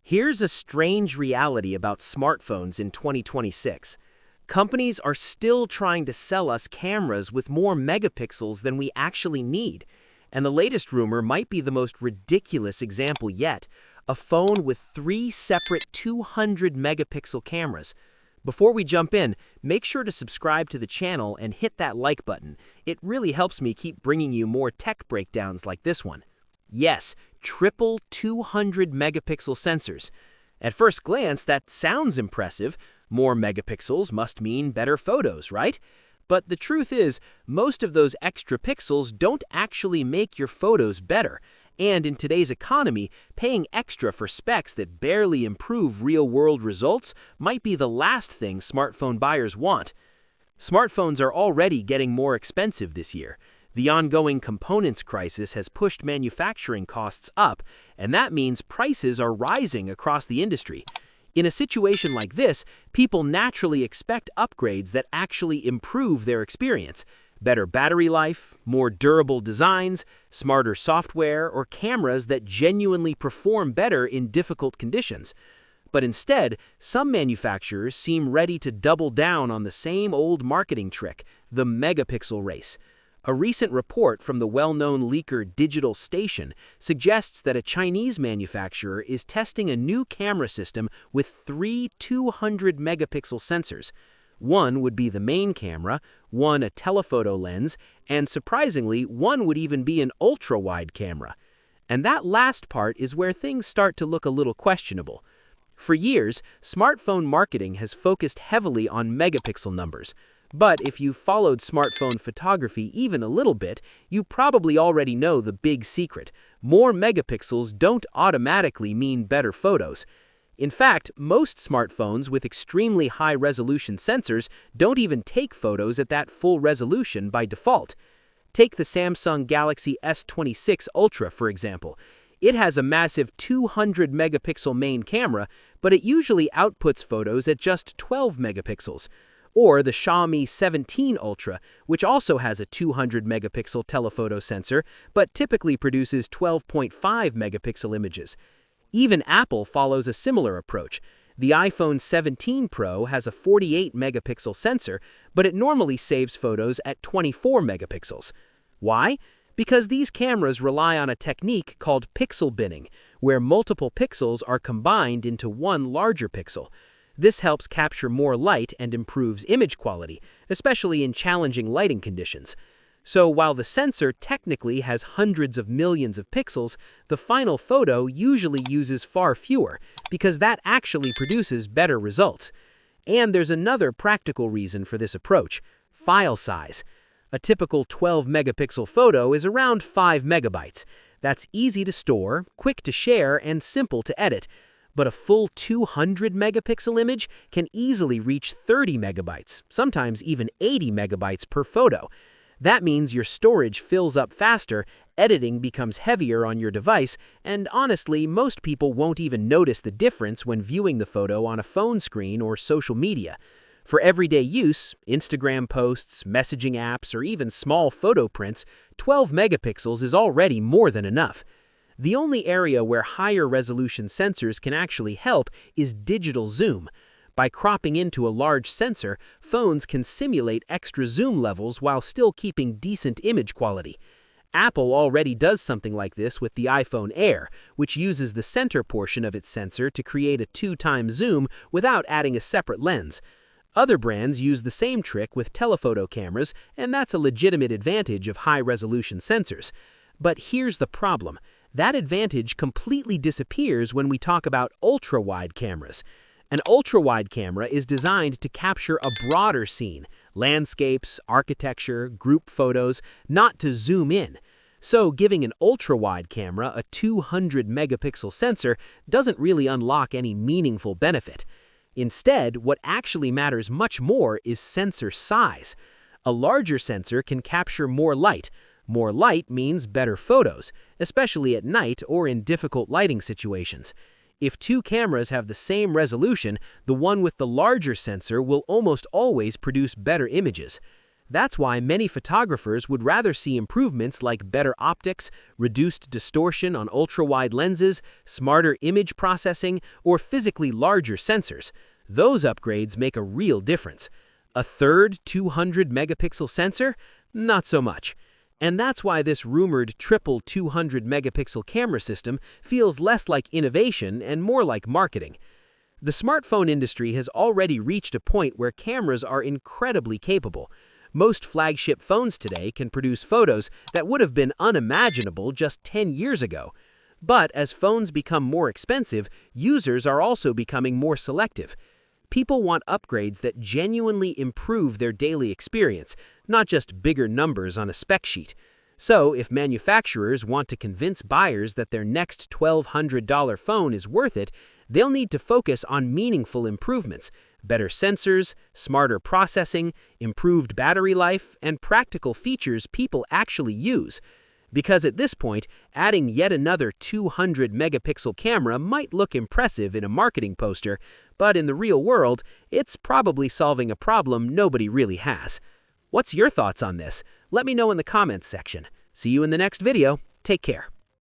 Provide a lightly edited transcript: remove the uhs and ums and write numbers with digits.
Here's a strange reality about smartphones in 2026. Companies are still trying to sell us cameras with more megapixels than we actually need. And the latest rumor might be the most ridiculous example yet, a phone with 3 separate 200 megapixel cameras. Before we jump in, make sure to subscribe to the channel and hit that like button. It really helps me keep bringing you more tech breakdowns like this one. Yes, triple 200 megapixel sensors. At first glance, that sounds impressive. More megapixels must mean better photos, right? But the truth is, most of those extra pixels don't actually make your photos better. And in today's economy, paying extra for specs that barely improve real-world results might be the last thing smartphone buyers want. Smartphones are already getting more expensive this year. The ongoing components crisis has pushed manufacturing costs up, and that means prices are rising across the industry. In a situation like this, people naturally expect upgrades that actually improve their experience. Better battery life, more durable designs, smarter software, or cameras that genuinely perform better in difficult conditions. But instead, some manufacturers seem ready to double down on the same old marketing trick, the megapixel race. A recent report from the well-known leaker Digital Station suggests that a Chinese manufacturer is testing a new camera system with 200 megapixel sensors. One would be the main camera, one a telephoto lens, and surprisingly, one would even be an ultra-wide camera. And that last part is where things start to look a little questionable. For years, smartphone marketing has focused heavily on megapixel numbers. But if you've followed smartphone photography even a little bit, you probably already know the big secret. More megapixels don't automatically mean better photos. In fact, most smartphones with extremely high-resolution sensors don't even take photos at that full resolution by default. Take the Samsung Galaxy S26 Ultra, for example. It has a massive 200 megapixel main camera, but it usually outputs photos at just 12 megapixels. Or the Xiaomi 17 Ultra, which also has a 200 megapixel telephoto sensor, but typically produces 12.5 megapixel images. Even Apple follows a similar approach. The iPhone 17 Pro has a 48 megapixel sensor, but it normally saves photos at 24 megapixels. Why? Because these cameras rely on a technique called pixel binning, where multiple pixels are combined into one larger pixel. This helps capture more light and improves image quality, especially in challenging lighting conditions. So while the sensor technically has hundreds of millions of pixels, the final photo usually uses far fewer, because that actually produces better results. And there's another practical reason for this approach: file size. A typical 12 megapixel photo is around 5 megabytes. That's easy to store, quick to share, and simple to edit. But a full 200 megapixel image can easily reach 30 megabytes, sometimes even 80 megabytes per photo. That means your storage fills up faster, editing becomes heavier on your device, and honestly, most people won't even notice the difference when viewing the photo on a phone screen or social media. For everyday use, Instagram posts, messaging apps, or even small photo prints, 12 megapixels is already more than enough. The only area where higher resolution sensors can actually help is digital zoom. By cropping into a large sensor, phones can simulate extra zoom levels while still keeping decent image quality. Apple already does something like this with the iPhone Air, which uses the center portion of its sensor to create a 2x zoom without adding a separate lens. Other brands use the same trick with telephoto cameras, and that's a legitimate advantage of high-resolution sensors. But here's the problem. That advantage completely disappears when we talk about ultra-wide cameras. An ultra-wide camera is designed to capture a broader scene, landscapes, architecture, group photos, not to zoom in. So giving an ultra-wide camera a 200 megapixel sensor doesn't really unlock any meaningful benefit. Instead, what actually matters much more is sensor size. A larger sensor can capture more light. More light means better photos, especially at night or in difficult lighting situations. If two cameras have the same resolution, the one with the larger sensor will almost always produce better images. That's why many photographers would rather see improvements like better optics, reduced distortion on ultra-wide lenses, smarter image processing, or physically larger sensors. Those upgrades make a real difference. A third 200-megapixel sensor? Not so much. And that's why this rumored triple 200-megapixel camera system feels less like innovation and more like marketing. The smartphone industry has already reached a point where cameras are incredibly capable. Most flagship phones today can produce photos that would have been unimaginable just 10 years ago. But as phones become more expensive, users are also becoming more selective. People want upgrades that genuinely improve their daily experience, not just bigger numbers on a spec sheet. So, if manufacturers want to convince buyers that their next $1,200 phone is worth it, they'll need to focus on meaningful improvements, better sensors, smarter processing, improved battery life, and practical features people actually use. Because at this point, adding yet another 200-megapixel camera might look impressive in a marketing poster, but in the real world, it's probably solving a problem nobody really has. What's your thoughts on this? Let me know in the comments section. See you in the next video. Take care.